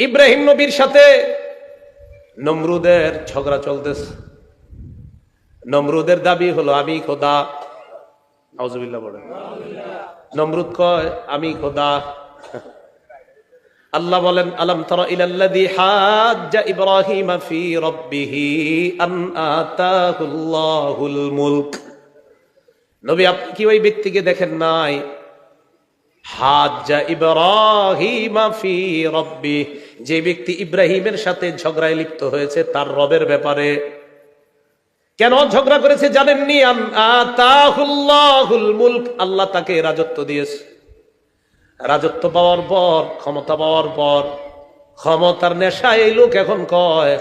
ইব্রাহিম নবীর সাথে নমরুদের ঝগড়া চলতেছে। নমরুদের দাবি হলো আমি খোদা। নাউজুবিল্লাহ বলেন। নমরুদ কয় আমি খোদা। আল্লাহ বলেন আলাম তারা ইলাল্লাযী হাজ্জা ইব্রাহিমা ফি রাব্বিহি আন আতাহুল্লাহুল মুলক। নবী আপনি কি ওই ব্যক্তিকে দেখেন নাই? হাজ্জা ইব্রাহিমা ফি রাব্বি, যে ব্যক্তি ইব্রাহিমের সাথে ঝগড়ায় লিপ্ত হয়েছে তার রবের ব্যাপারে। কেন ঝগড়া করেছে জানেননি? আন আতাহুল্লাহুল মুলক, আল্লাহ তাকে রাজত্ব দিয়েছে। রাজত্ব পাওয়ার পর, ক্ষমতা পাওয়ার পর, ক্ষমতার নেশায় এই লোক এখন কয়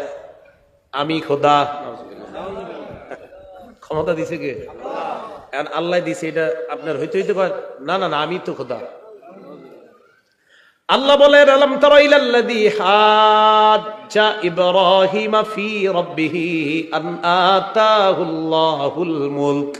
আমি খোদা। ক্ষমতা দিছে কে? আল্লাহ দিছে। এটা আপনার হইতে হইতে কয় না না না আমি তো খোদা। আল্লাহ বলেন আলাম তারা ইলাল্লাযী হাজ্জা ইব্রাহিমা ফি রাব্বিহি আন আতাহুল্লাহুল মুলক।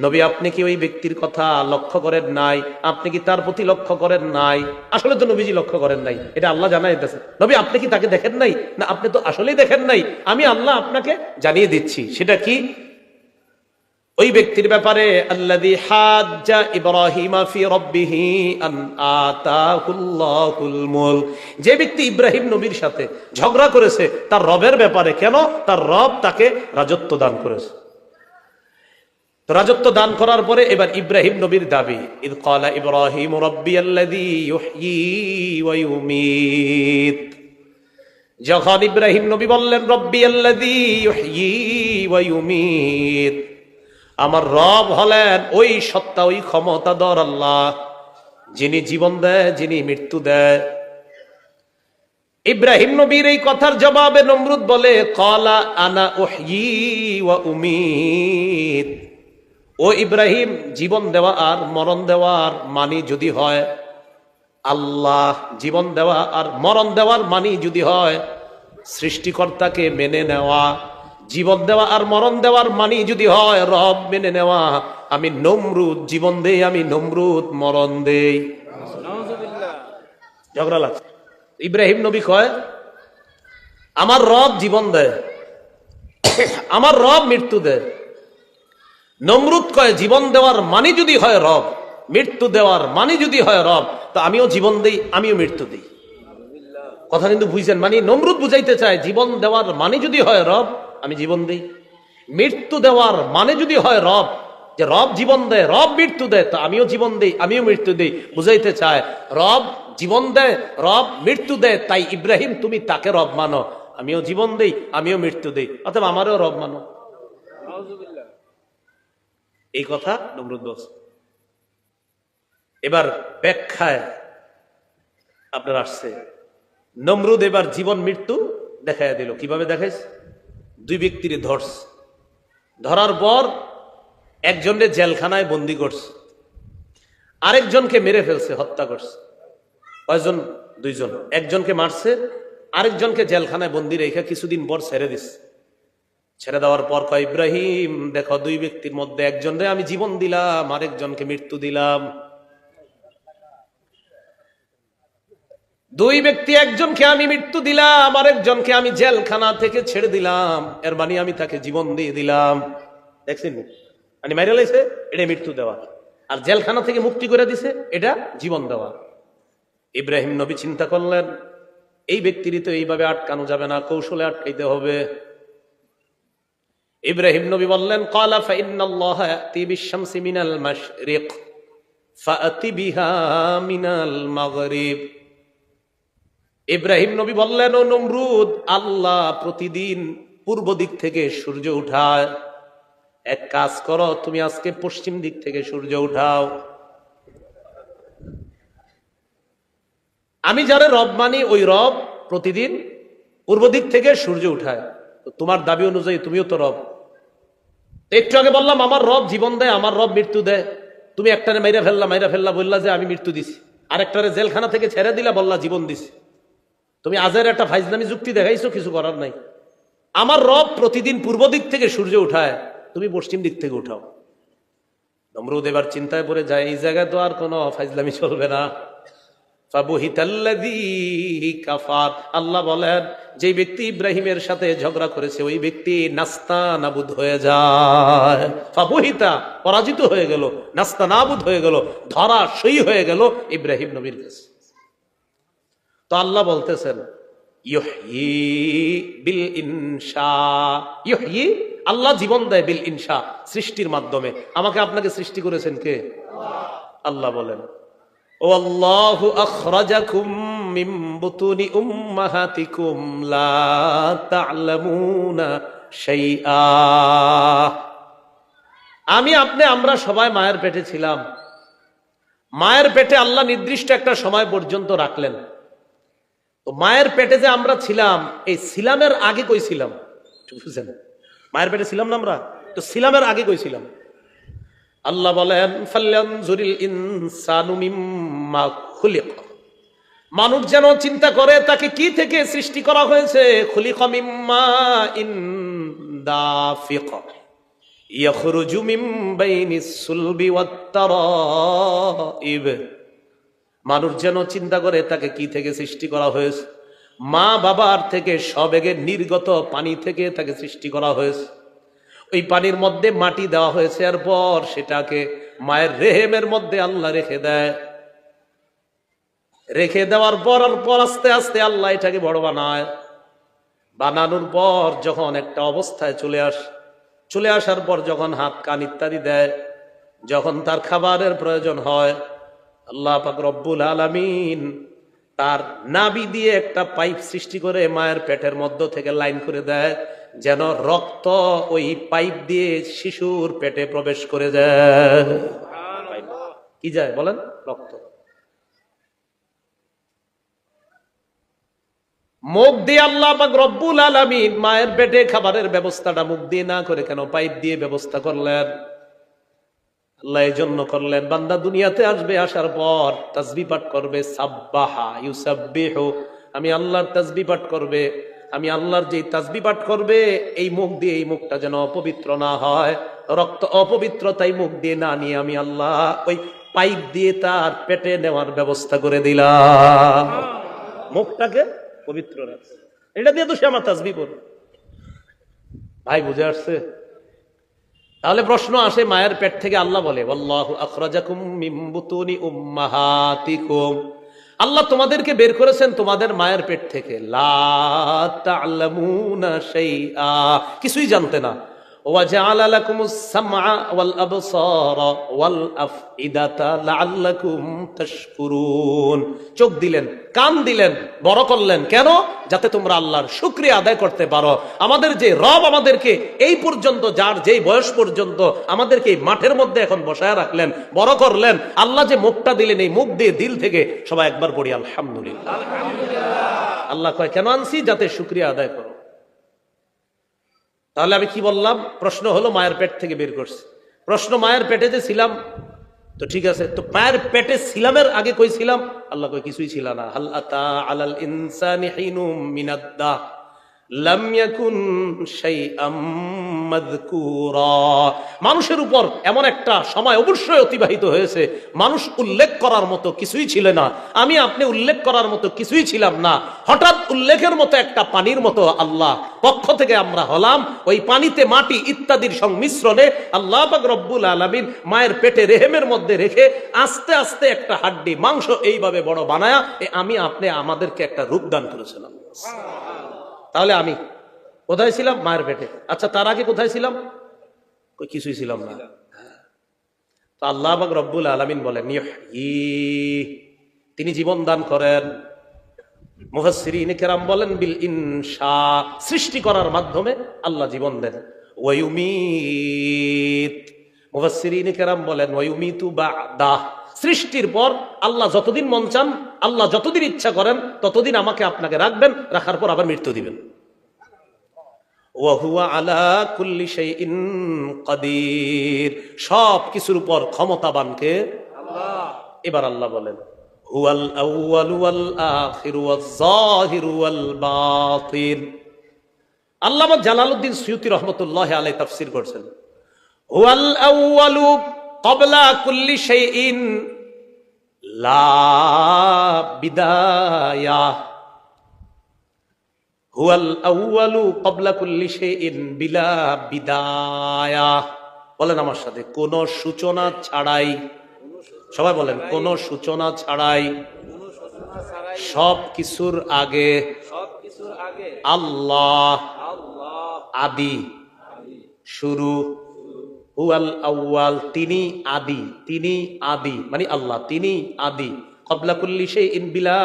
নবী আপনি কি ওই ব্যক্তির কথা লক্ষ্য করেন নাই? আপনি কি তার প্রতি লক্ষ্য করেন নাই? আসলে তো নবীজি লক্ষ্য করেন নাই, এটা আল্লাহ জানাই দিতেছে। নবী আপনি কি তাকে দেখেন নাই? না আপনি তো আসলেই দেখেন নাই, আমি আল্লাহ আপনাকে জানিয়ে দিচ্ছি। সেটা কি? ওই ব্যক্তির ব্যাপারে আল্লাযী হাজ্জা ইব্রাহিমা ফি রাব্বিহি আন আতাহুল্লাহুল মুলক, যে ব্যক্তি ইব্রাহিম নবীর সাথে ঝগড়া করেছে তার রবের ব্যাপারে। কেন? তার রব তাকে রাজত্ব দান করেছে। রাজত্ব দান করার পরে এবার ইব্রাহিম নবীর দাবি, ইদ ক্বালা ইব্রাহিম রাব্বিয়াল্লাযী ইউহয়ী ওয়া ইউমীত। যখন ইব্রাহিম নবী বললেন রাব্বিয়াল্লাযী ইউহয়ী ওয়া ইউমীত, আমার রব হলেন ওই সত্তা, ওই ক্ষমতাধর আল্লাহ, যিনি জীবন দেয়, যিনি মৃত্যু দেয়। ইব্রাহিম নবীর এই কথার জবাবে নমরুদ বলে ক্বালা আনা উহয়ী ওয়া উমীত। ও ইব্রাহিম, জীবন দেওয়া আর মরণ দেওয়ার মানি যদি হয় আল্লাহ, জীবন দেওয়া আর মরণ দেওয়ার মানি যদি হয় সৃষ্টিকর্তাকে মেনে নেওয়া, জীবন দেওয়া আর মরণ দেওয়ার মানি যদি হয় রব মেনে নেওয়া, আমি নমরুদ জীবন দেই, আমি নমরুদ মরণ দেই। ঝগড়া লাগছে। ইব্রাহিম নবী কয় আমার রব জীবন দেয়, আমার রব মৃত্যু দেয়। নমরুদ কয় জীবন দেওয়ার মানি যদি হয় রব, মৃত্যু দেওয়ার মানি যদি হয় রব, তো আমিও জীবন দেই, আমিও মৃত্যু দেই। কথা কিন্তু বুঝছেন? মানে নমরুদ বুঝাইতে চায় জীবন দেওয়ার মানে যদি হয় রব, আমি জীবন দেই। মৃত্যু দেওয়ার মানে যদি হয় রব, যে রব জীবন দেয়, রব মৃত্যু দেয়, তো আমিও জীবন দেই, আমিও মৃত্যু দেই। বুঝাইতে চায় রব জীবন দেয়, রব মৃত্যু দেয়, তাই ইব্রাহিম তুমি তাকে রব মানো, আমিও জীবন দেই, আমিও মৃত্যু দেই, অথবা আমারও রব মানো। এই কথা নমরুদ বলছে। এবার ব্যাখ্যায় আপনার আসছে, নমরুদ এবার জীবন মৃত্যু দেখাইয়া দিল। কিভাবে দেখাইছে? দুই ব্যক্তির ধরছে, ধরার পর একজনকে জেলখানায় বন্দি করছে, আরেকজনকে মেরে ফেলছে, হত্যা করছে। কয়জন? দুইজন। একজনকে মারছে, আরেকজনকে জেলখানায় বন্দি রেখে কিছুদিন পর ছেড়ে দিচ্ছে। ছেড়ে দেওয়ার পর কয় ইব্রাহিম দেখো, দুই ব্যক্তির মধ্যে একজনকে আমি জীবন দিলাম, আরেকজনকে মৃত্যু দিলাম। দুই ব্যক্তি, একজনকে আমি মৃত্যু দিলাম, আরেকজনকে আমি জেলখানা থেকে ছেড়ে দিলাম, এর মানে আমি তাকে জীবন দিয়ে দিলাম। দেখছেন? মানে মাইরা লাইছে, এটা মৃত্যু দেওয়া। আর জেলখানা থেকে মুক্তি করে দিছে, এটা জীবন দেওয়া। ইব্রাহিম নবী চিন্তা করলেন এই ব্যক্তিরই তো এইভাবে আটকানো যাবে না, কৌশলে আটকাইতে হবে। ইব্রাহিম নবী বললেন ক্বালা ফাইন্নাল্লাহা ইয়াতি বিশ-শামসি মিনাল মাশরিক ফাআতি বিহা মিনাল মাগরিব। ইব্রাহিম নবী বললেন ও নমরুদ, আল্লাহ প্রতিদিন পূর্ব দিক থেকে সূর্য উঠায়, এক কাজ করো, তুমি আজকে পশ্চিম দিক থেকে সূর্য উঠাও। আমি যারা রব মানি, ওই রব প্রতিদিন পূর্ব দিক থেকে সূর্য উঠায়, তো তোমার দাবি অনুযায়ী তুমিও তো রব। একটু আগে বললাম আমার রব জীবন দেয়, আমার রব মৃত্যু দেয়, তুমি একটারে মাইরা ফেললা বললা যে আমি মৃত্যু দিছি, আরেকটারে জেলখানা থেকে ছেড়ে দিলা, বললা জীবন দিছি। তুমি আজের একটা ফাইজলামি যুক্তি দেখাইছো, কিছু করার নাই। আমার রব প্রতিদিন পূর্ব দিক থেকে সূর্য উঠায়, তুমি পশ্চিম দিক থেকে উঠাও। নমরুদ এবার চিন্তায় পড়ে যায়, এই জায়গায় তো আর কোনো ফাইজলামি চলবে না। ফাবুহিতাল্লাযী কাফার, আল্লাহ বলেন যে ব্যক্তি ইব্রাহিমের সাথে ঝগড়া করেছে ওই ব্যক্তি নাস্তানাবুদ হয়ে যায়। ফাবুহিতা, পরাজিত হয়ে গেল, নাস্তানাবুদ হয়ে গেল, ধরাশয়ী হয়ে গেল ইব্রাহিম নবীর কাছে। তো আল্লাহ বলতেছেন ইউহয়ী বিল ইনশা, ইউহয়ী, আল্লাহ জীবন দেয় বিল ইনশা, সৃষ্টির মাধ্যমে। আমাকে আপনাকে সৃষ্টি করেছেন কে? আল্লাহ বলেন ওয়াল্লাহু আখরাজাকুম মিন বুতুনি উম্মাহাতিকুম লা তা'লামুনা শাইআ। আমরা সবাই মায়ের পেটে ছিলাম। মায়ের পেটে আল্লাহ নির্দিষ্ট একটা সময় পর্যন্ত রাখলেন। তো মায়ের পেটে যে আমরা ছিলাম, এই ছিলামের আগে কই ছিলাম? বুঝছেন? মায়ের পেটে ছিলাম না আমরা, তো ছিলামের আগে কই ছিলাম? আল্লাহ বলেন ফালয়ানজুরিল ইনসানু মিম্মা খুলিক, মানুষ যেন চিন্তা করে তাকে কি থেকে সৃষ্টি করা হয়েছে। খুলিকা মিম্মা ইন দাফিক ইয়াখরুজু মিন বাইনিস সুলবি ওয়াত তারাইব, মানুষ যেন চিন্তা করে তাকে কি থেকে সৃষ্টি করা হয়েছে। মা বাবার থেকে সবেগে নির্গত পানি থেকে তাকে সৃষ্টি করা হয়েছে। ওই পানির মধ্যে মাটি দেওয়া হয়েছে, এরপর সেটাকে মায়ের রেহেমের মধ্যে আল্লাহ রেখে দেয়। রেখে দেওয়ার পর আস্তে আস্তে আল্লাহ এটাকে বড় বানায়। বানানোর পর যখন একটা অবস্থায় চলে আসার পর যখন হাত কান ইত্যাদি দেয়, যখন তার খাবারের প্রয়োজন হয়, আল্লাহ পাক রব্বুল আলামিন তার নাভি দিয়ে একটা পাইপ সৃষ্টি করে মায়ের পেটের মধ্য থেকে লাইন করে দেয়, যেন রক্ত ওই পাইপ দিয়ে শিশুর পেটে প্রবেশ করে যায়। কি যায় বলেন? রক্ত। মুখ দিয়ে আল্লাহ পাক রব্বুল আলামিন মায়ের পেটে খাবারের ব্যবস্থাটা মুখ দিয়ে না করে কেন পাইপ দিয়ে ব্যবস্থা করলেন? আল্লাহ এই জন্য করলেন, বান্দা দুনিয়াতে আসবে, আসার পর তাসবিহ পাঠ করবে, সাব্বাহা ইউসাব্বিহু, আমি আল্লাহর তাসবিহ পাঠ করবে। আমি আল্লাহর যে তাসবিহ পাঠ করবে, এই মুখ দিয়ে, এই মুখটা যেন অপবিত্র না হয়, রক্ত অপবিত্রতাই মুখ দিয়ে না নিয়ে আমি আল্লাহ ওই পাইপ দিয়ে তার পেটে নেওয়ার ব্যবস্থা করে দিলাম। মুখটাকে পবিত্র রাখছে, এটা দিয়ে তো সে আমার তাসবিহ পড়বে। ভাই বুঝে আসছে? তাহলে প্রশ্ন আসে, মায়ের পেট থেকে আল্লাহ বলে আল্লাহু আখরাজাকুম মিন বুতুনি উম্মাহাতিকুম, আল্লাহ তোমাদেরকে বের করেছেন তোমাদের মায়ের পেট থেকে। লা তা'লামুনা শাইআ, কিছুই জানতে না। ওয়া জাআলা লাকুমুস সামআ ওয়াল আবসারা ওয়াল আফইদাতা লাআল্লাকুম তাশকুরুন, চোখ দিলেন, কান দিলেন, বড় করলেন। কেন? যাতে তোমরা আল্লাহর শুকরিয়া আদায় করতে পারো। আমাদের যে রব আমাদেরকে এই পর্যন্ত, যার যেই বয়স পর্যন্ত আমাদেরকে এই মাঠের মধ্যে এখন বসায় রাখলেন, বড় করলেন, আল্লাহ যে মুখটা দিলেন, এই মুখ দিয়ে দিল থেকে সবাই একবার পড়ি আলহামদুলিল্লাহ। আল্লাহ কয় কেন আনছি? যাতে শুকরিয়া আদায় করো। তাহলে আমি কি বললাম? প্রশ্ন হলো মায়ের পেট থেকে বের করছি। প্রশ্ন, মায়ের পেটে যে ছিলাম, তো ঠিক আছে, তো মায়ের পেটে ছিলামের আগে কই ছিলাম? আল্লাহ কই কিছুই ছিল না। হাল আতা আলাল ইনসানি হিনুম মিনাদ দাহর লাম ইয়াকুন শাইআম মাযকুরা, মানুষের উপর এমন একটা সময় অবশ্যই অতিবাহিত হয়েছে, মানুষ উল্লেখ করার মতো কিছুই ছিল না। আমি আপনি উল্লেখ করার মতো কিছুই ছিলাম না। হঠাৎ উল্লেখের মতো একটা পানির মতো আল্লাহ পক্ষ থেকে আমরা হলাম। ওই পানিতে মাটি ইত্যাদির সংমিশ্রণে আল্লাহ পাক রব্বুল আলামিন মায়ের পেটে রেহেমের মধ্যে রেখে আস্তে আস্তে একটা হাড্ডি মাংস এইভাবে বড় বানায়া আমি আপনি আমাদেরকে একটা রূপ দান করেছিলাম। তাহলে আমি কোথায় ছিলাম? মায়ের পেটে। আচ্ছা, তার আগে কোথায় ছিলাম? কিছুই ছিলাম না। তো আল্লাহ পাক রব্বুল আলামিন বলেন তিনি জীবন দান করেন। মুফাসসিরিন কেরাম বলেন বিল ইনশা, সৃষ্টি করার মাধ্যমে আল্লাহ জীবন দেন। ওয়া ইউমিত, মুফাসসিরিন কেরাম বলেন ওয়া ইউমিতু বা'দা, সৃষ্টির পর আল্লাহ যতদিন মন চান, আল্লাহ যতদিন ইচ্ছা করেন ততদিন আমাকে আপনাকে রাখবেন, রাখার পর আবার মৃত্যু দিবেন। ওয়া হুয়া আলা কুল্লি শাইইন কাদির, সব কিছুর উপর ক্ষমতাবান কে? আল্লাহ। এবার আল্লাহ বলেন হুয়াল আউয়ালু ওয়াল আখিরু ওয়াজ যাহিরু ওয়াল বাতিন। আল্লামা জালালউদ্দিন সুয়ুতী রাহমাতুল্লাহি আলাইহি তাফসীর করেছেন হুয়াল আউয়ালু ক্বাবলা কুল্লি শাইইন লা বিদায়া হুয়াল আউয়ালু ক্বাবলা কুল্লি শাইইন বিলা বিদায়া। বলেন আমার সাথে, কোন সূচনা ছাড়াই, সবাই বলেন, কোন সূচনা ছাড়াই সব কিছুর আগে আল্লাহ আদি, শুরু। হুয়াল আউয়াল, তিনি আদি, তিনি আদি মানে আল্লাহ, তিনি আদি। ক্বাবলা কুল্লি শাইইন বিলা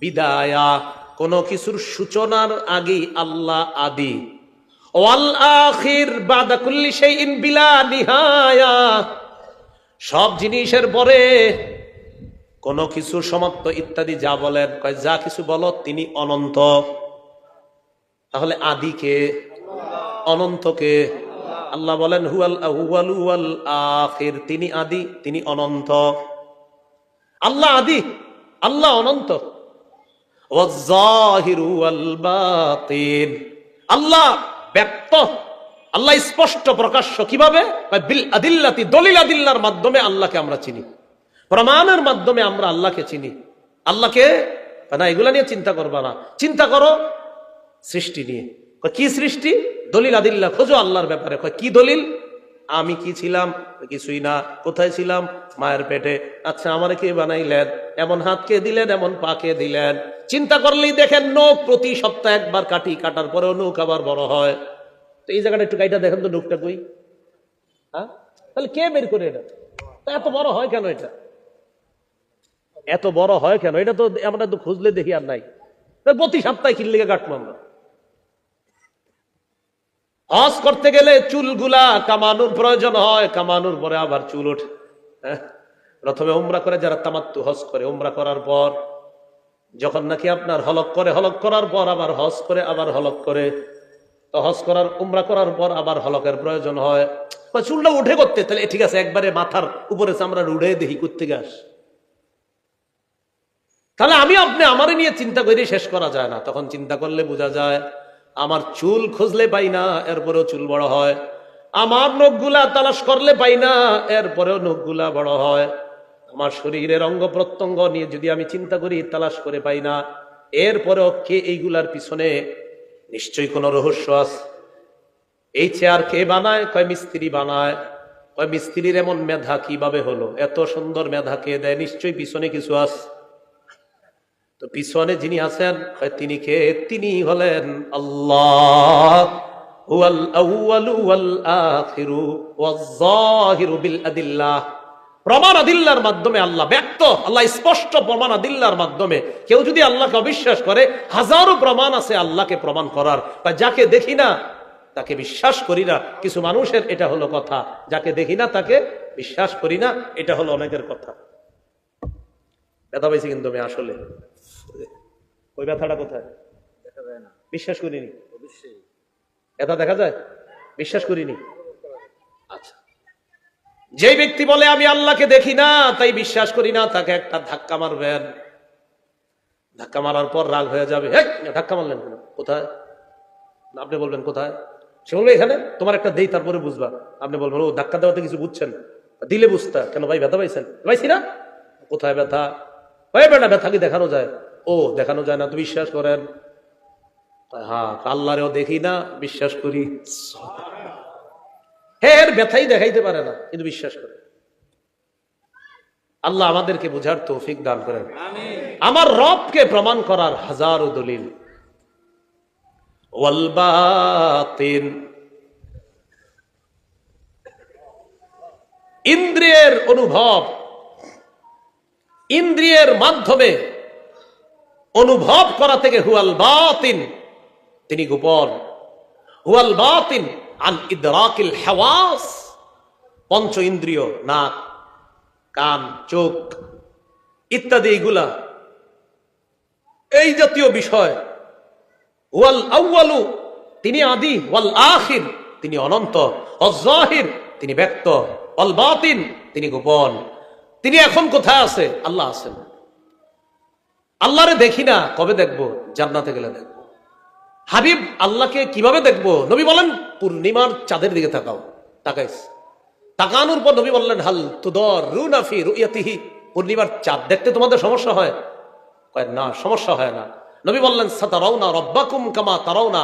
বিদায়া, কোন কিছুর সূচনার আগে আল্লাহ আদি। ওয়াল আখির বাদা কুল্লি শাইইন বিলা নিহায়া, সব জিনিসের পরে কোন কিছু সমাপ্ত ইত্যাদি। যা বলেন, কয় যা কিছু বলো তিনি অনন্ত। তাহলে আদিকে, অনন্তকে? আল্লাহ বলেন হুয়াল আউয়ালু ওয়াল আখির, তিনি আদি, তিনি অনন্ত। আল্লাহ আদি, আল্লাহ অনন্ত। ওয়াজ যাহিরু ওয়াল বাতিন, আল্লাহ ব্যক্ত, আল্লাহ স্পষ্ট প্রকাশ্য। কিভাবে? বিল আদিল্লাতি, দলিল আদিল্লার মাধ্যমে আল্লাহকে আমরা চিনি, প্রমাণের মাধ্যমে আমরা আল্লাহকে চিনি। আল্লাহকে না এগুলা নিয়ে চিন্তা করবা না, চিন্তা করো সৃষ্টি নিয়ে। কি সৃষ্টি? দলিল আদিল্লা খোঁজো আল্লাহর ব্যাপারে। কি দলিল? আমি কি ছিলাম? কিছুই না। কোথায় ছিলাম? মায়ের পেটে। আচ্ছা, আমারে কে বানাইলেন? এমন হাত কে দিলেন, এমন পা কে দিলেন? চিন্তা করলেই দেখেন নখ প্রতি সপ্তাহে একবার কাটি, কাটার পরেও নখ আবার বড় হয়। তো এই জায়গাটা একটু কাইটা দেখেন তো, নখটা কই? হ্যাঁ, তাহলে কে বের করে এটা? এত বড় হয় কেন? এটা এত বড় হয় কেন? এটা তো আমরা তো খুঁজলে দেখি আর নাই। প্রতি সপ্তাহে কিনলে কাটবো আমরা। হজ করতে গেলে চুলগুলা কামানোর প্রয়োজন হয়, কামানোর পরে আবার চুল ওঠে। প্রথমে উমরা করে যারা তামাত্তু হজ করে, উমরা করার পর যখন নাকি আপনার হলক করে, হলক করার পর আবার হজ করে, আবার হলক করে, তো হজ করার, উমরা করার পর আবার হলকের প্রয়োজন হয়। চুলটা উঠে করতে, তাহলে ঠিক আছে, একবারে মাথার উপরে চামড়া উড়ে দেখি করতে গাছ। তাহলে আমি আপনি আমারে নিয়ে চিন্তা করে শেষ করা যায় না। তখন চিন্তা করলে বোঝা যায় আমার চুল খুঁজলে পাই না, এরপরেও চুল বড় হয়। আমার নখগুলা তালাশ করলে পাই না, এরপরেও নখগুলা বড় হয়। আমার শরীরের অঙ্গ প্রত্যঙ্গ নিয়ে যদি আমি চিন্তা করি, তালাশ করে পাই না, এরপরেও কে এইগুলার পিছনে নিশ্চয়ই কোনো রহস্য আছে। এই চেয়ার কে বানায়? কয় মিস্ত্রি বানায়। কয় মিস্ত্রির এমন মেধা কিভাবে হলো? এত সুন্দর মেধা কে দেয়? নিশ্চয়ই পিছনে কিছু আছে। তো পিছনে যিনি আছেন, তিনি কে? তিনি হলেন আল্লাহ। হুয়াল আউয়ালু ওয়াল আখিরু ওয়াজ যাহিরু বিল আদিল্লাহ, প্রমাণ আদিল্লার মাধ্যমে আল্লাহ ব্যক্ত, আল্লাহ স্পষ্ট প্রমাণ আদিল্লার মাধ্যমে। কেউ যদি আল্লাহকে অবিশ্বাস করে, হাজারো প্রমাণ আছে আল্লাহকে প্রমাণ করার। যাকে দেখি না তাকে বিশ্বাস করি না, কিছু মানুষের এটা হলো কথা। যাকে দেখি না তাকে বিশ্বাস করি না, এটা হলো অনেকের কথা। ব্যথা পাইছি কিন্তু আমি আসলে। ওই ব্যথাটা কোথায়? দেখা যায় না, বিশ্বাস করিনি। ব্যথা দেখা যায়, বিশ্বাস করিনি। আচ্ছা, যে ব্যক্তি বলে আমি আল্লাহকে দেখি না তাই বিশ্বাস করি না, তাকে একটা ধাক্কা মারবেন। ধাক্কা মারার পর রাগ হয়ে যাবে, ধাক্কা মারলেন কেন? কোথায়? আপনি বলবেন কোথায়? সে বলবে এখানে। তোমার একটা দেই, তারপরে বুঝবা। আপনি বলবেন ও ধাক্কা দেওয়াতে কিছু বুঝছেন, দিলে বুঝতা। কেন ভাই, ব্যথা পাইছেন? পাইছি না। কোথায় ব্যথা? বেটা ব্যথা কি দেখানো যায়? ও দেখানো যায় না তো বিশ্বাস করেন? হ্যাঁ, আল্লাহরেও দেখি না, বিশ্বাস করি। হ্যাঁ, ব্যথাই দেখাইতে পারে না, কিন্তু বিশ্বাস করে। আল্লাহ আমাদেরকে বুঝার তৌফিক দান করেন। আমার রবকে প্রমাণ করার হাজারো দলিল। ওয়াল বাতিন, ইন্দ্রিয়ের অনুভব, ইন্দ্রিয়ের মাধ্যমে অনুভব করা থেকে হুয়াল বাতিন, তিনি গোপন। হুয়াল বাতিন আন ইদরাকিল হাওয়াস, পঞ্চ ইন্দ্রিয়, নাক, কান, চোখ ইত্যাদি, এগুলা এই জাতীয় বিষয়। ওয়াল আউয়ালু, তিনি আদি। ওয়াল আখির, তিনি অনন্ত। ওয়াজ যাহির, তিনি ব্যক্ত। ওয়াল বাতিন, তিনি গোপন। তিনি এখন কোথায় আছে? আল্লাহ আছেন। আল্লাহরে দেখি না, কবে দেখবো? জান্নাতে গেলে দেখবো। হাবিব আল্লাহকে কিভাবে দেখবো? নবী বলেন পূর্ণিমার চাঁদের দিকে তাকাও। তাকাইস, তাকানোর পর নবী বললেন হাল তুদারুনা ফি রুয়াতিহি, পূর্ণিমার চাঁদ দেখতে তোমাদের সমস্যা হয়? কয় না, সমস্যা হয় না। নবী বললেন সাতারাউনা রাব্বাকুম কামা তারাউনা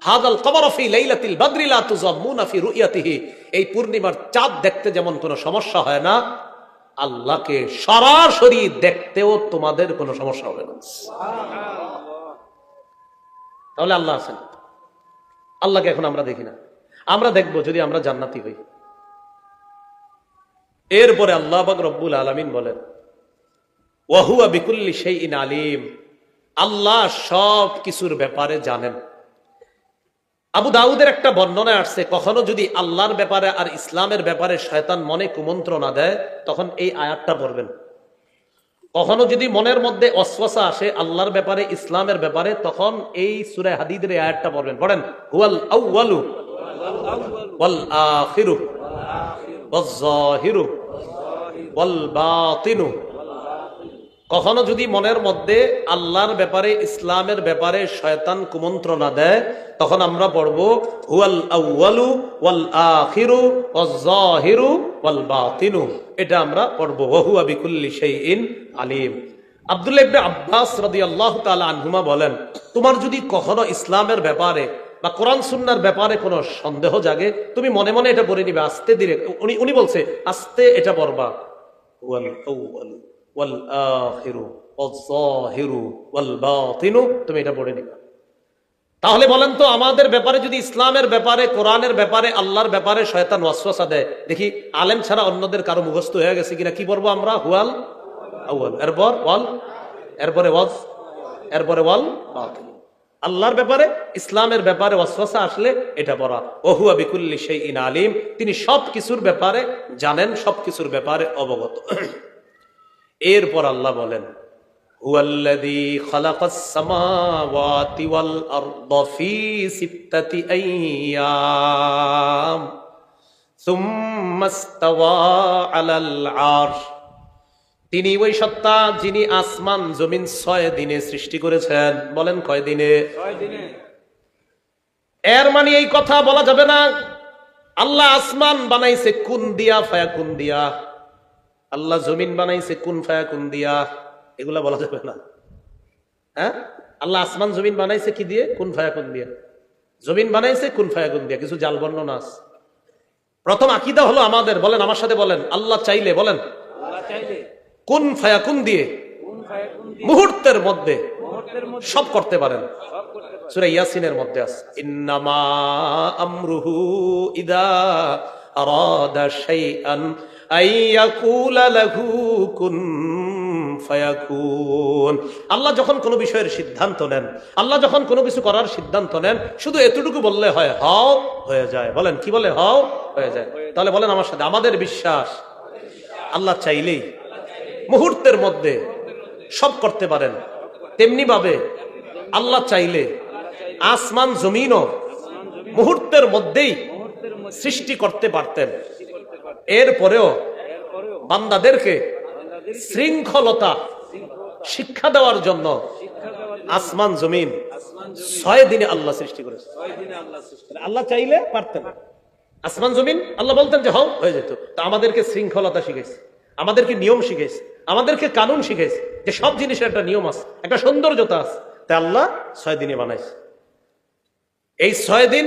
হাদাল কমর ফি লাইলাতিল বদরি লা তুযাম্মুনা ফি রুয়াতিহি। এই পূর্ণিমার চাঁদ দেখতে যেমন কোনো সমস্যা হয় না, আল্লাহকে সরাসরি দেখতেও তোমাদের কোনো সমস্যা হবে না। তাহলে আল্লাহ আছেন। আল্লাহকে এখন আমরা দেখি না, আমরা দেখবো যদি আমরা জান্নাতি হই। এরপরে আল্লাহ পাক রব্বুল আলামিন বলেন ওয়া হুয়া বিকুল্লি শাইইন আলিম, আল্লাহ সব কিছুর ব্যাপারে জানেন। আবু দাউদের একটা বর্ণনায় আসছে, কখনো যদি আল্লাহর ব্যাপারে আর ইসলামের ব্যাপারে শয়তান মনে কুমন্ত্রণা দেয় তখন এই আয়াতটা পড়বেন। কখনো যদি মনের মধ্যে ওয়াসওয়াসা আসে আল্লাহর ব্যাপারে ইসলামের ব্যাপারে, তখন এই সূরা হাদীদের এই আয়াতটা পড়বেন। পড়েন হুয়াল আউয়ালু ওয়াল আখিরু ওয়াজ যাহিরু ওয়াল বাতিনু। কখনো যদি মনের মধ্যে আল্লাহর ব্যাপারে ইসলামের ব্যাপারে শয়তান কুমন্ত্রণা দেয় তখন আমরা পড়বো হুয়াল আউয়ালু ওয়াল আখিরু ওয়াজ যাহিরু ওয়াল বাতিনু। এটা আমরা পড়বো ওয়া হুয়া বিকুল্লি শাইইন আলিম। আব্দুল্লাহ ইবনে আব্বাস রাদিয়াল্লাহু তাআলা আনহুমা বলেন, তোমার যদি কখনো ইসলামের ব্যাপারে বা কোরআন সুন্নাহর ব্যাপারে কোনো সন্দেহ জাগে, তুমি মনে মনে এটা পড়ে নিবে আস্তে ধীরে। উনি বলছে আস্তে এটা পড়বা, ওয়াল আউয়ালু ওয়াল আখিরু ওয়াজ যাহিরু ওয়াল বাতিনু, তুমি এটা পড়ে নিবা। তাহলে বলেন তো, আমাদের ব্যাপারে যদি ইসলামের ব্যাপারে, কোরআনের ব্যাপারে, আল্লাহর ব্যাপারে শয়তান ওয়াসওয়াসা দেয়, দেখি আলেম ছাড়া অন্যদের কারো মুখস্থ হয়ে গেছে কিনা। কি পড়বো আমরা? হুয়াল আউয়াল, এরপর ওয়াল, এরপরে ওয়াজ, এরপরে ওয়াল বাতিন। আল্লাহর ব্যাপারে ইসলামের ব্যাপারে ওয়াসওয়াসা আসলে এটা পড়া। ওয়া হুয়া বিকুল্লি শাইইন আলিম, তিনি সব কিছুর ব্যাপারে জানেন, সব কিছুর ব্যাপারে অবগত। এরপর আল্লাহ বলেন হুয়াল্লাযী খালাকাস সামাওয়াতি ওয়াল আরদা ফি সিত্তাতি আইয়াম সুম্মা ইসতাওয়া আলাল আরশ, তিনি ওই সত্তা যিনি আসমান জমিন 6 দিনে সৃষ্টি করেছেন। বলেন কয় দিনে? 6 দিনে। এর মানে এই কথা বলা যাবে না আল্লাহ আসমান বানাইছে কুন দিয়া ফায়াকুন দিয়া, আল্লাহ জমিন বানাইছে কুন ফায়াকুন দিয়া, এগুলা বলা যাবে না। হ্যাঁ, আল্লাহ আসমান জমিন বানাইছে কি দিয়ে? কুন ফায়াকুন দিয়া। জমিন বানাইছে কুন ফায়াকুন দিয়া, কিছু জাল বর্ণনা আছে। প্রথম আকীদা হলো আমাদের, বলেন আমার সাথে বলেন, আল্লাহ চাইলে, বলেন আল্লাহ চাইলে কুন ফায়াকুন দিয়ে মুহূর্তের মধ্যে সব করতে পারেন। সূরা ইয়াসিনের মধ্যে আছে ইন্নামা আমরুহু ইদা আরাদা শাইআন আইয়াকুলা লাহু কুন ফায়াকুন। আল্লাহ যখন কোনো বিষয়ের সিদ্ধান্ত নেন, আল্লাহ যখন কোনো কিছু করার সিদ্ধান্ত নেন, শুধু এতটুকু বললে হয়, হও হয়ে যায়। বলেন কি বলে? হও হয়ে যায়। তাহলে বলেন আমার সাথে, আমাদের বিশ্বাস আল্লাহ চাইলেই মুহূর্তের মধ্যে সব করতে পারেন। তেমনি ভাবে আল্লাহ চাইলে আসমান জমিনও মুহূর্তের মধ্যেই সৃষ্টি করতে পারতেন। এরপরেও বান্দাদেরকে শৃঙ্খলতা শিক্ষা দেওয়ার জন্য আসমান জমিন 6 দিনে আল্লাহ সৃষ্টি করেছে। আল্লাহ চাইলে পারতেন আসমান জমিন, আল্লাহ বলতেন যে হও, হয়ে যেত। তা আমাদেরকে শৃঙ্খলতা শিখেছে, আমাদেরকে নিয়ম শিখেছে, আমাদেরকে কানুন শিখেছে, যে সব জিনিসের একটা নিয়ম আছে, একটা সৌন্দর্যতা আছে। তাই আল্লাহ 6 দিনে বানাইছে। এই 6 দিন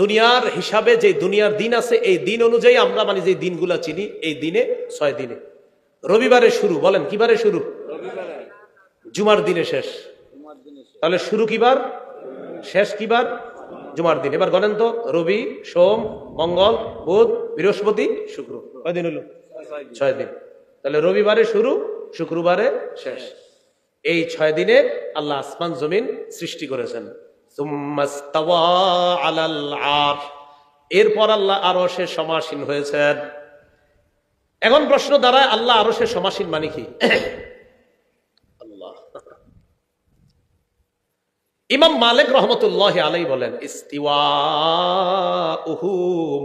দুনিয়ার হিসাবে, যে দুনিয়ার দিন আছে, এই দিন অনুযায়ী আমরা মানে যে দিনগুলা চিনি, এই দিনে 6 দিনে। রবিবারে শুরু, বলেন কিবারে শুরু? জুমার দিনে শেষ। তাহলে শুরু কিবার, শেষ কিবার? জুমার দিন। এবার গণেন তো, রবি, সোম, মঙ্গল, বুধ, বৃহস্পতি, শুক্র, কয়দিন হলো? 6 দিন। তাহলে রবিবারে শুরু, শুক্রবারে শেষ। এই 6 দিনে আল্লাহ আসমান জমিন সৃষ্টি করেছেন। সুম্মাস্তাওয়া আলাল আরশ, এরপর আল্লাহ আরশে সমাসীন হয়েছেন। এখন প্রশ্ন দাঁড়ায়, আল্লাহ আরশে সমাসীন মানে কি? আল্লাহ, ইমাম মালিক রহমতুল্লাহি আলাইহি বলেন ইস্তিওয়াউহু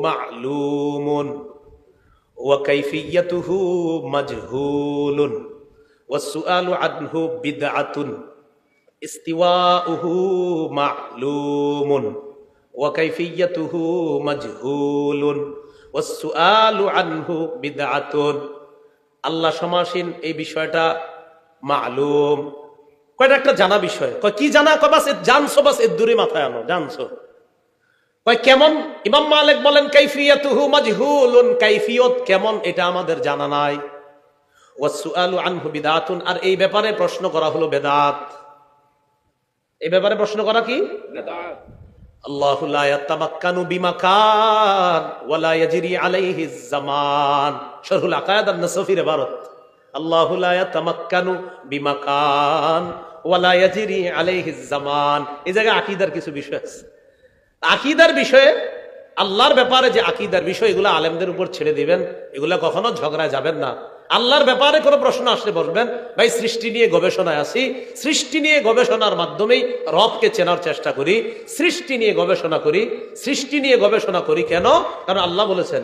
মা'লুমুন ওয়া কাইফিয়াতুহু মাজহুলুন ওয়াস সুআলু আনহু বিদআতুন। ইস্তিওয়াউহু মা'লুমুন ওয়া কাইফিয়াতুহু মাজহুলুন ওয়াস সুআলু আনহু বিদআতুন। আল্লাহ সমাসীন এই বিষয়টা মালুম। কয়টা একটা জানা বিষয়। কয় কি জানা? কয় বাস জানছো, বাস এর দূরে মাথায় আনো, জানছো। কয় কেমন? ইমাম মালিক বলেন কাইফিয়াতুহু মাজহুলুন, কাইফিয়ত কেমন এটা আমাদের জানা নাই। ওয়াসসুআলু আনহু বিদআতুন, আর এই ব্যাপারে প্রশ্ন করা হলো বেদাত। এই ব্যাপারে প্রশ্ন করা কি? বেদাত। আল্লাহু লা ইয়াতামাক্কানু বিমাকান ওয়া লা ইয়াজরি আলাইহি জামান। শরহুল আকায়েদ আন-নাসফির ইবারত। আল্লাহু লা ইয়াতামাক্কানু বিমাকান ওয়া লা ইয়াজরি আলাইহি জামান। এই জায়গায় আকীদার কিছু বিষয় আছে। আকীদার বিষয়ে, আল্লাহর ব্যাপারে যে আকীদার বিষয়, এগুলো আলেমদের উপর ছেড়ে দিবেন, এগুলো কখনো ঝগড়ায় যাবেন না। আল্লাহর ব্যাপারে কোনো প্রশ্ন আসলে বলবেন, ভাই সৃষ্টি নিয়ে গবেষণায় আছি, সৃষ্টি নিয়ে গবেষণার মাধ্যমেই রবকে চেনার চেষ্টা করি, সৃষ্টি নিয়ে গবেষণা করি। সৃষ্টি নিয়ে গবেষণা করি কেন? কারণ আল্লাহ বলেছেন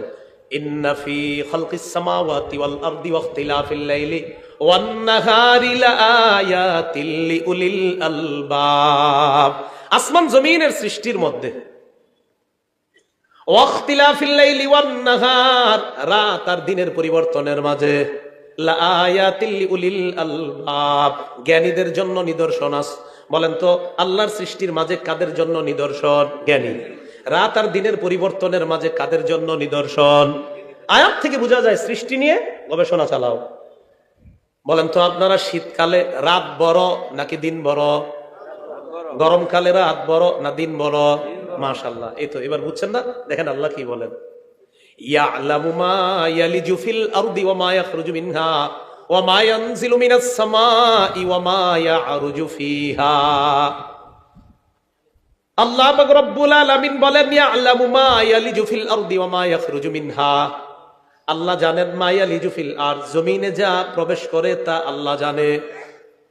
ইন্না ফি খালকিস সামাওয়াতি ওয়াল আরদি ওয়া ইখতিলাফিল লাইলি ওয়ান নাহারি লাআয়াতিল লিউলিল আলবাব। আসমান জমিনের সৃষ্টির মধ্যে, ওয়াখতিলাফিল লাইলি ওয়ান নাহার, রাত আর দিনের পরিবর্তনের মাঝে, লাআয়াতিল লিউলিল আলবাব, জ্ঞানীদের জন্য নিদর্শন আছে। বলেন তো আল্লাহর সৃষ্টির মাঝে কাদের জন্য নিদর্শন? জ্ঞানী। রাত আর দিনের পরিবর্তনের মাঝে কাদের জন্য নিদর্শন? আয়াত থেকে বোঝা যায় সৃষ্টি নিয়ে গবেষণা চালাও। বলেন তো আপনারা শীতকালে রাত বড় নাকি দিন বড়? গরমকালে রাত বড় না দিন বড়? মাশাআল্লাহ, এই তো এবার বুঝছেন না? দেখেন আল্লাহ কি বলেন, ইয়ালামু মা ইয়ালিজু ফিল আরদি ওয়া মা ইয়াখরুজু মিনহা ওয়া মা ইয়ানজিলু মিনাস সামাই ওয়া মা ইয়ারুজু ফিহা। আল্লাহ পাক রব্বুল আলামিন বলেন ইয়ালামু মা ইয়ালিজু ফিল আরদি ওয়া মা ইয়াখরুজু মিনহা। আল্লাহ জানেন মা ইয়ালিজু ফিল আরদ, জমিনে যা প্রবেশ করে তা আল্লাহ জানে।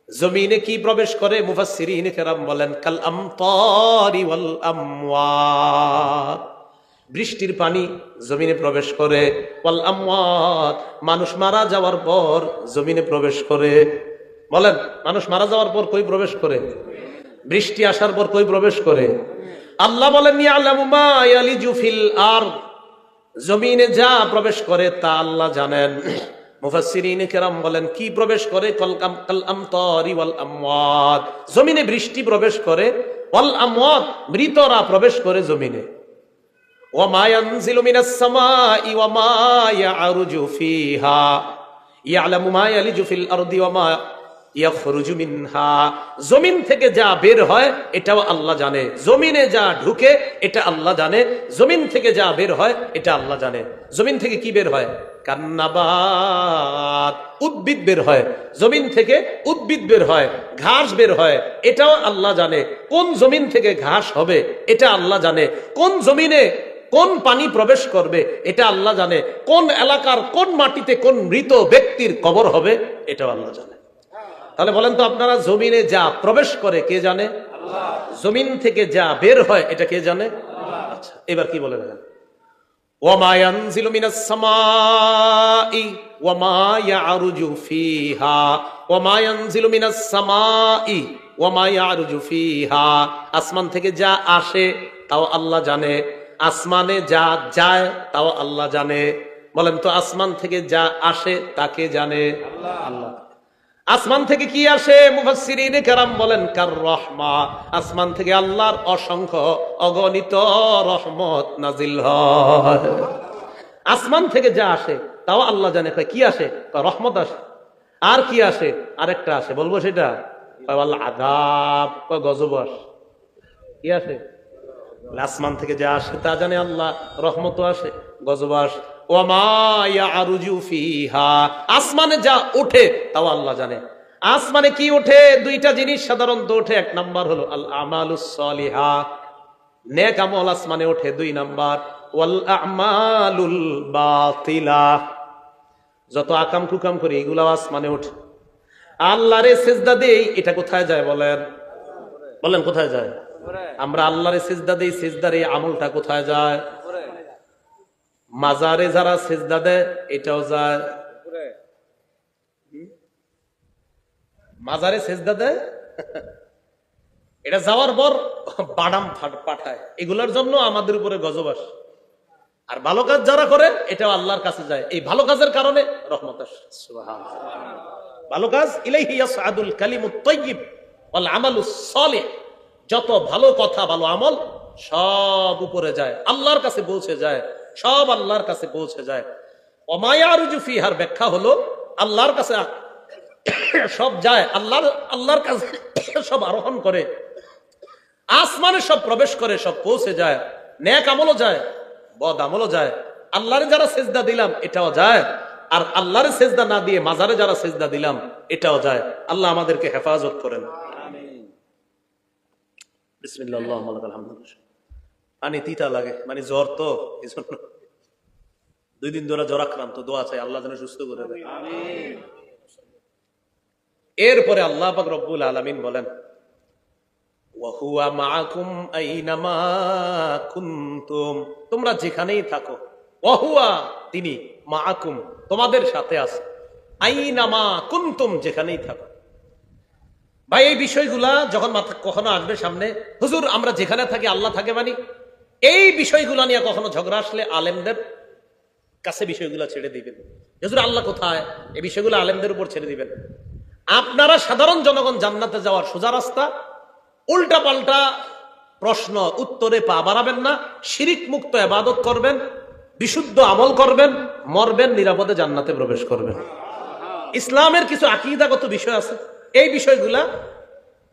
জমিনে কি প্রবেশ করে? মুফাসসিরিন কেরাম বলেন কাল আমতারি ওয়াল আমওয়াত, বৃষ্টির পানি জমিনে প্রবেশ করে। ওয়াল আমওয়াত, মানুষ মারা যাওয়ার পর জমিনে প্রবেশ করে। বলেন মানুষ মারা যাওয়ার পর কই প্রবেশ করে? বৃষ্টি আসার পর কই প্রবেশ করে? আল্লাহ বলেন ইয়ালামু মা ইয়ালিজু ফিল আরদ, জমিনে যা প্রবেশ করে তা আল্লাহ জানেন। মুফাসসিরিন কেরাম বলেন কি প্রবেশ করে? কাল আমতারি ওয়াল আমওয়াত, জমিনে বৃষ্টি প্রবেশ করে। ওয়াল আমওয়াত, মৃতরা প্রবেশ করে জমিনে। ওয়া মা ইয়ানজিলু মিনাস সামাই ওয়া মা ইয়ারুজু ফিহা, ইয়ালামু মা ইয়ালিজু ফিল আরদি ওয়া মা ইয়াখরুজু মিনহা, জমিন থেকে যা বের হয় এটাও আল্লাহ জানে। জমিনে যা ঢুকে এটা আল্লাহ জানে। জমিন থেকে যা বের হয় এটা আল্লাহ জানে। জমিন থেকে কি বের হয়? কান্নাবাত, উদ্ভিদ বের হয়। জমিন থেকে উদ্ভিদ বের হয়, ঘাস বের হয়, এটাও আল্লাহ জানে। কোন জমিন থেকে ঘাস হবে এটা আল্লাহ জানে। কোন জমিনে কোন পানি প্রবেশ করবে এটা আল্লাহ জানে। কোন এলাকার কোন মাটিতে কোন মৃত ব্যক্তির কবর হবে এটাও আল্লাহ জানে। তাহলে বলেন তো আপনারা জমিনে যা প্রবেশ করে কে জানে? আল্লাহ। জমিন থেকে যা বের হয় এটা কে জানে? আল্লাহ। আচ্ছা এবার কি বলে দেখেন, ওয়া মা ইয়ানজিলু মিনাস সামাই ওয়া মা ইয়ারুজু ফিহা, ওয়া মা ইয়ানজিলু মিনাস সামাই ওয়া মা ইয়ারুজু ফিহা, আসমান থেকে যা আসে তাও আল্লাহ জানে। আসমানে যা যায় তাও আল্লাহ জানে। বলেন তো আসমান থেকে যা আসে তাকে জানে? আল্লাহ। আল্লাহ। আসমান থেকে কি আসে? মুফাসসিরিন কেরাম বলেন কার রহমা, আসমান থেকে আল্লাহর অসংখ্য অগণিত রহমত নাজিল হয়। আসমান থেকে যা আসে তাও আল্লাহ জানে। কি আসে? রহমত আসে। আর কি আসে? আরেকটা আসে, বলবো সেটা? আল্লাহ আযাব, গজব আসে। কি আসে? আসমান থেকে যা আসে তা জানে আল্লাহ, রহমত আসে, গজব আসে। ওয়া মা ইয়ারুজু ফিহা, আসমানে যা ওঠে তাও আল্লাহ জানে। আসমানে কি ওঠে? দুইটা জিনিস সাধারণত ওঠে। এক নাম্বার হলো আল আমালুস সলিহা, নেক আমল আসমানে ওঠে। দুই নাম্বার ওয়াল আমালুল বাতিলা, যত আকাম কুকাম করি এগুলো আসমানে ওঠে। আল্লাহরে সিজদা দেই, এটা কোথায় যায় বলেন? বলেন কোথায় যায়? আমরা আল্লাহরে সিজদা দেই, সিজদার এই আমলটা কোথায় যায়? মাজারে যারা সিজদা দেয় এটাও যায়। মাজারে সিজদা দেয়, এটা যাওয়ার পর বাদাম পাঠায়। এগুলোর জন্য আমাদের উপরে গজব আসে। আর ভালো কাজ যারা করে এটাও আল্লাহর কাছে যায়, এই ভালো কাজের কারণে রহমত আসে। সুবহানাল্লাহ। ভালো কাজ ইলাইহি ইয়াসআদুল কালিমুত তাইয়্যিব ওয়াল আমালুস সালিহ, যত ভালো কথা ভালো আমল সব উপরে যায়, আল্লাহর কাছে পৌঁছে যায়, সব আল্লাহর কাছে পৌঁছে যায়। ওয়া ইয়ারুজু ফিহার ব্যাখ্যা হলো আল্লাহর কাছে সব যায়, আল্লাহর কাছে সব আরোহণ করে, আসমানে সব প্রবেশ করে, সব পৌঁছে যায়, নেক আমলও যায়, বদ আমলও যায়। আল্লাহরে যারা সেজদা দিলাম এটাও যায়, আর আল্লাহরে সেজদা না দিয়ে মাজারে যারা সেজদা দিলাম এটাও যায়। আল্লাহ আমাদেরকে হেফাজত করেন। বিসমিল্লাহ, আল্লাহুম্মা লাকাল হামদু। পানি তিতা লাগে, মানে জ্বর তো, এই জন্য 2 দিন ধরে জ্বর আক্রান্ত, দোয়া চাই আল্লাহ যেন সুস্থ করে দেয়। এরপরে আল্লাহ পাক রব্বুল আলামিন বলেন ওয়া হুয়া মাআকুম আইনামা কুনতুম, তোমরা যেখানেই থাকো, ওয়া হুয়া তিনি, মাআকুম তোমাদের সাথে আছে, আইনামা কুনতুম যেখানেই থাকো। ভাই এই বিষয়গুলা যখন কখনো আসবে সামনে, হুজুর আমরা যেখানে থাকি আল্লাহ থাকে মানি, এই বিষয়গুলা নিয়ে কখনো ঝগড়া আসলে আলেমদের কাছে বিষয়গুলা ছেড়ে দিবেন। হুজুর আল্লাহ কোথায়, এই বিষয়গুলো আলেমদের উপর ছেড়ে দিবেন। আপনারা সাধারণ জনগণ জান্নাতে যাওয়ার সোজা রাস্তা, উল্টা পাল্টা প্রশ্ন উত্তরে পা বাড়াবেন না, শিরিক মুক্ত ইবাদত করবেন, বিশুদ্ধ আমল করবেন, মরবেন নিরাপদে জান্নাতে প্রবেশ করবেন। ইসলামের কিছু আকীদাগত বিষয় আছে, এই বিষয়গুলা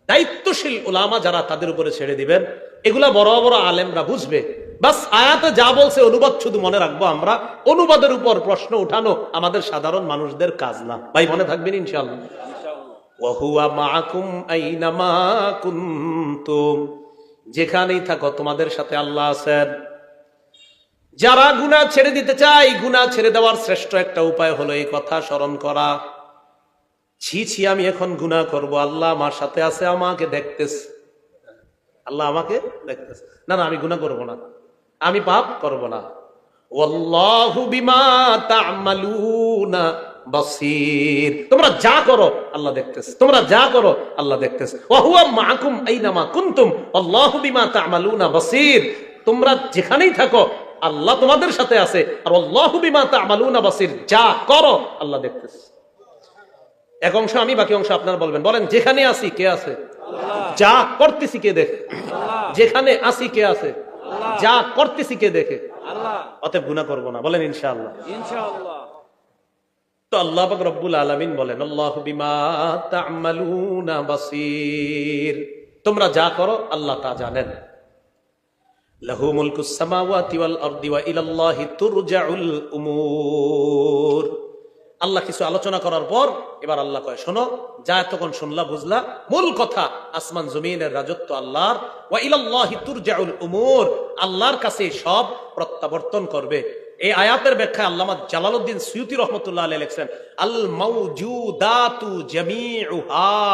দায়িত্বশীল উলামা যারা তাদের উপরে ছেড়ে দিবেন, এগুলা বড় বড় আলেমরা বুঝবে। বাস আয়াতে যা বলছে অনুবাদ শুধু মনে রাখবো আমরা, অনুবাদের উপর প্রশ্ন উঠানো আমাদের সাধারণ মানুষদের কাজ না। ভাই মনে থাকবেন ইনশাআল্লাহ। ওয়া হুয়া মাআকুম আইনামা কুনতুম, যেখানেই থাকো তোমাদের সাথে আল্লাহ আছেন। যারা গুনাহ ছেড়ে দিতে চায়, গুনাহ ছেড়ে দেওয়ার শ্রেষ্ঠ একটা উপায় হলো এই কথা স্মরণ করা, ছি ছি আমি এখন গুনাহ করব, আল্লাহ আমার সাথে আছে, আমাকে দেখতেছে, আল্লাহ আমাকে দেখতেছে, না না আমি গুনাহ করব না, আমি পাপ করব না। ওয়াল্লাহু বিমা তা'মালুনা বাসীর, তোমরা যা করো আল্লাহ দেখতেছে, তোমরা যা করো আল্লাহ দেখতেছে। ওয়া হুয়া মাআকুম আইনামা কুনতুম আল্লাহু বিমা তা'মালুনা বাসীর, তোমরা যেখানেই থাকো আল্লাহ তোমাদের সাথে আছে, আর আল্লাহু বিমা তা'মালুনা বাসীর, যা করো আল্লাহ দেখতেছে। এক অংশ আমি, বাকি অংশ আপনারা বলবেন। বলেন যেখানে আসি কে আছে? যা করতেছি কে দেখে? যেখানে আসি কে আছে? যা করতেছি কে দেখে? অতএব গুনাহ করব না। বলেন ইনশাআল্লাহ। ইনশাআল্লাহ। তো আল্লাহ পাক রব্বুল আলামিন বলেন আল্লাহু বিমা তা'মালুনা বাসীর, তোমরা যা করো আল্লাহ তা জানেন। লাহু মুলকুস সামাওয়াতি ওয়াল আরদি ওয়া ইলাল্লাহি তুরজাউল উমুর। আল্লাহ কিছু আলোচনা করার পর এবার আল্লাহ কয় শোনো, যা এতক্ষণ শুনলা বুঝলা, মূল কথা আসমান জমিনের রাজত্ব আল্লাহর, ওয়া ইলাল্লাহি তুরজাউল উমুর, আল্লাহর কাছে সব প্রত্যাবর্তন করবে। এই আয়াতের ব্যাখ্যায় আল্লামা জালালউদ্দিন সুয়ুতী রাহমাতুল্লাহ আলাইহি লিখছেন আল মাওজুদাতু জামিউহা,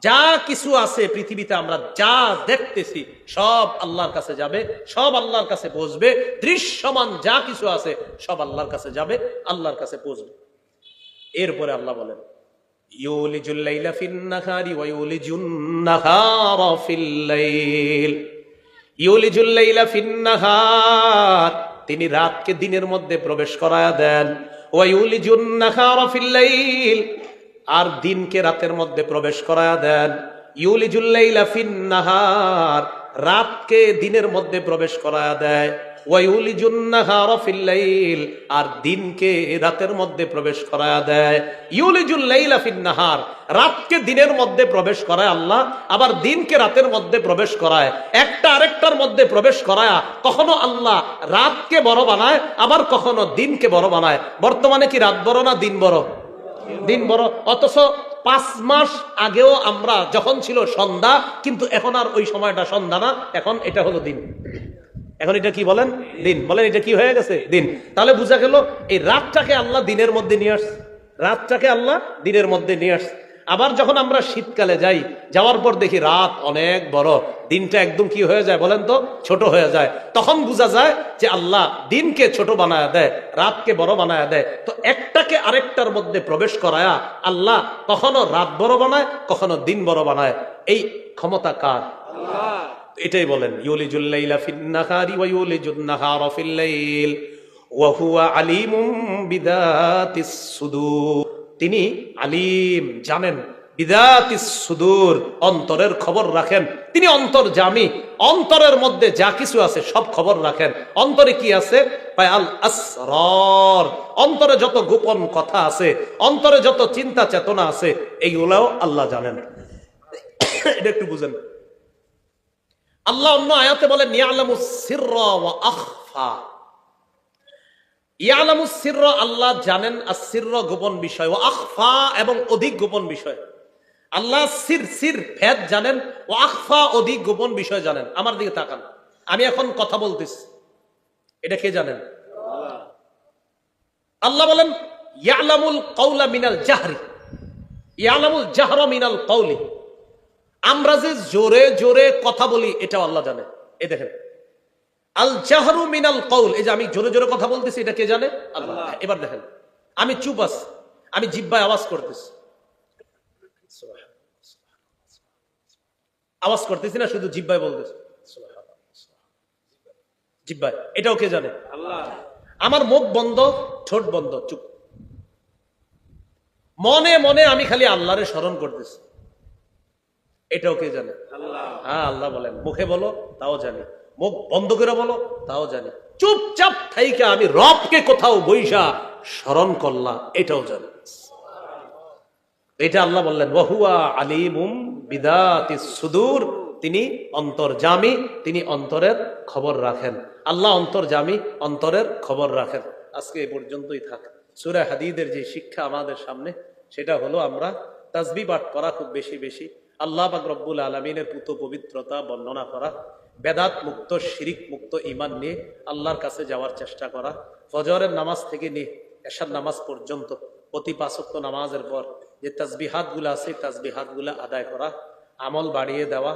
যা কিছু আছে পৃথিবীতে আমরা যা দেখতেছি সব আল্লাহর কাছে যাবে, সব আল্লাহর কাছে পৌঁছবে। দৃশ্যমান যা কিছু আছে সব আল্লাহর কাছে যাবে, আল্লাহর কাছে পৌঁছবে। এরপরে আল্লাহ বলেন ইউলিজুল লাইলা ফিন নাহারি ওয়া ইউলিজুন নাহারা ফিল লাইল, ইউলিজুল লাইলা ফিন নাহার, তিনি রাতকে দিনের মধ্যে প্রবেশ করায়া দেন, ওয়া ইউলিজুন নাহারা ফিল লাইল, আর দিনকে রাতের মধ্যে প্রবেশ করায়া দেন। ইউলিজুল লাইলা ফিন নাহার, রাতকে দিনের মধ্যে প্রবেশ করায়া দেয়, ওয়া ইউলিজুন নাহারা ফিল লাইল, আর দিনকে রাতের মধ্যে প্রবেশ করায়া দেয়। ইউলিজুল লাইলা ফিন নাহার, রাতকে দিনের মধ্যে প্রবেশ করায় আল্লাহ, আবার দিনকে রাতের মধ্যে প্রবেশ করায়, একটা আরেকটার মধ্যে প্রবেশ করায়। কখনো আল্লাহ রাতকে বড় বানায়, আবার কখনো দিনকে বড় বানায়। বর্তমানে কি রাত বড় না দিন বড়? দিন বড়। অথচ 5 মাস আগেও আমরা যখন ছিল সন্ধ্যা, কিন্তু এখন আর ওই সময়টা সন্ধ্যা না, এখন এটা হলো দিন। এখন এটা কি বলেন? দিন। বলেন এটা কি হয়ে গেছে? দিন। তাহলে বোঝা গেল এই রাতটাকে আল্লাহ দিনের মধ্যে নিয়ে আসছে, রাতটাকে আল্লাহ দিনের মধ্যে নিয়ে আসছে। আবার যখন আমরা শীতকালে যাই, যাওয়ার পর দেখি রাত অনেক বড়, দিনটা একদম কি হয়ে যায় বলেন তো? ছোট হয়ে যায়। তখন বোঝা যায় যে আল্লাহ দিনকে ছোট বানায়া দেয়, রাতকে বড় বানায়া দেয়। তো একটাকে আরেকটার মধ্যে প্রবেশ করায়া আল্লাহ কখনো রাত বড় বানায়, কখনো দিন বড় বানায়। এই ক্ষমতা কার? এটাই বলেন, ইউলিজুল লাইলা ফিন নাহারি ওয়া ইউলিজুন নাহারা ফিল লাইল ওয়া হুয়া আলিমুম বিদাতিস সুদূর। তিনি আলিম, জানেন, বিদাতিস সুদূর, অন্তরের খবর রাখেন। তিনি অন্তর্যামী, অন্তরের মধ্যে যা কিছু আছে সব খবর রাখেন। অন্তরে কি আছে? আল আসরার, অন্তরে যত গোপন কথা আছে, অন্তরে যত চিন্তা চেতনা আছে, এইগুলাও আল্লাহ জানেন। এটা একটু বুঝেন। আল্লাহ অন্য আয়াতে বলেন ইয়ালামুস সিররা ওয়া আখফা। ইয়ালামুস সিররা, আল্লাহ জানেন, আস-সিররা গোপন বিষয়, ওয়া আখফা এবং অধিক গোপন বিষয়। আল্লাহ সির ভেদ জানেন, ও আখফা অধিক গোপন বিষয় জানেন। আমার দিকে তাকান, আমি এখন কথা বলতেছি, এটা কে জানেন? আল্লাহ বলেন ইয়ালামুল কাওলা মিনাল জাহরি, ইয়ালামুল জাহরা মিনাল কাওলি। আমরা যে জোরে জোরে কথা বলি এটাও আল্লাহ জানে। এই দেখেন, আল জাহরু মিনাল কাওল, এই যে আমি জোরে জোরে কথা বলতেছি এটা কে জানে? আল্লাহ। এবার দেখেন, আমি চুপ আছি, আমি জিহ্বায় আওয়াজ করতেছি, আওয়াজ করতেছি না, শুধু জিহ্বায় বলতেছি জিহ্বায়, এটাও কে জানে? আল্লাহ। আমার মুখ বন্ধ, ঠোঁট বন্ধ, চুপ, মনে মনে আমি খালি আল্লাহরে স্মরণ করতেছি, এটাও কে জানে? আল্লাহ। হ্যাঁ, আল্লাহ বলেন মুখে বলো, তাও জানি, মুখ বন্ধ করে বলো, তাও জানি, চুপচাপ থাইকা আমি রবকে কোথাও বইসা স্মরণ করলাম, এটাও জানি। এটা আল্লাহ বললেন ওয়াহুয়া আলিমুম বিদাতিস সুদূর, তিনি অন্তর্যামী, তিনি অন্তরের খবর রাখেন। আল্লাহ অন্তর্যামী, অন্তরের খবর রাখেন। আজকে এই পর্যন্তই থাক। সূরা হাদীদের যে শিক্ষা আমাদের সামনে, সেটা হলো আমরা তাসবিহ পাঠ করা খুব বেশি বেশি, আল্লাহ পাক রব্বুল আলামিনের পুত পবিত্রতা বর্ণনা করা, বেদাত মুক্ত, শিরিক মুক্ত ঈমান নিয়ে আল্লাহর কাছে যাওয়ার চেষ্টা করা, ফজরের নামাজ থেকে নিয়ে এশার নামাজ পর্যন্ত প্রতি 5 ওয়াক্ত নামাজের পর যে তাসবিহাত গুলা আছে, তাসবিহাত গুলা আদায় করা, আমল বাড়িয়ে দেওয়া,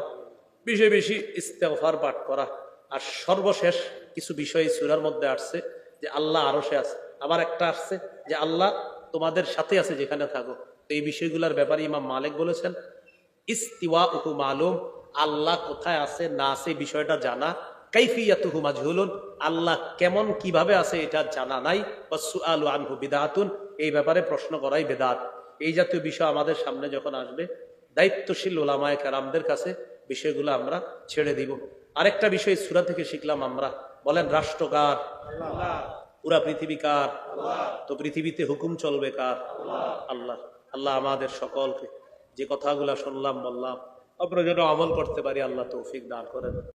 বেশি বেশি ইস্তেগফার পাঠ করা। আর সর্বশেষ কিছু বিষয় সূরার মধ্যে আসছে যে আল্লাহ আরশে আছে, আবার একটা আসছে যে আল্লাহ তোমাদের সাথে আছে যেখানে থাকো। তো এই বিষয়গুলোর ব্যাপারে ইমাম মালিক বলেছেন ইস্তিওয়াউহু মালুম, আল্লাহ কোথায় আছে না আছে বিষয়টা জানা, কাইফিয়াতুহু মাজহুলুন, আল্লাহ কেমন কিভাবে আছে এটা জানা নাই, ওয়াসসুআলু আনহু বিদআতুন, এই ব্যাপারে প্রশ্ন করাই বিদআত। এই জাতীয় বিষয় আমাদের সামনে যখন আসবে, দায়িত্বশীল উলামায়ে কেরামদের কাছে বিষয়গুলো আমরা ছেড়ে দিব। আরেকটা বিষয় সূরা থেকে শিখলাম আমরা, বলেন রাষ্ট্র কার? আল্লাহ। পুরা পৃথিবী কার? আল্লাহ। তো পৃথিবীতে হুকুম চলবে কার? আল্লাহ। আল্লাহ আমাদের সকলকে যে কথাগুলা শুনলাম বললাম আমরা যেন আমল করতে পারি, আল্লাহ তৌফিক দান করেন।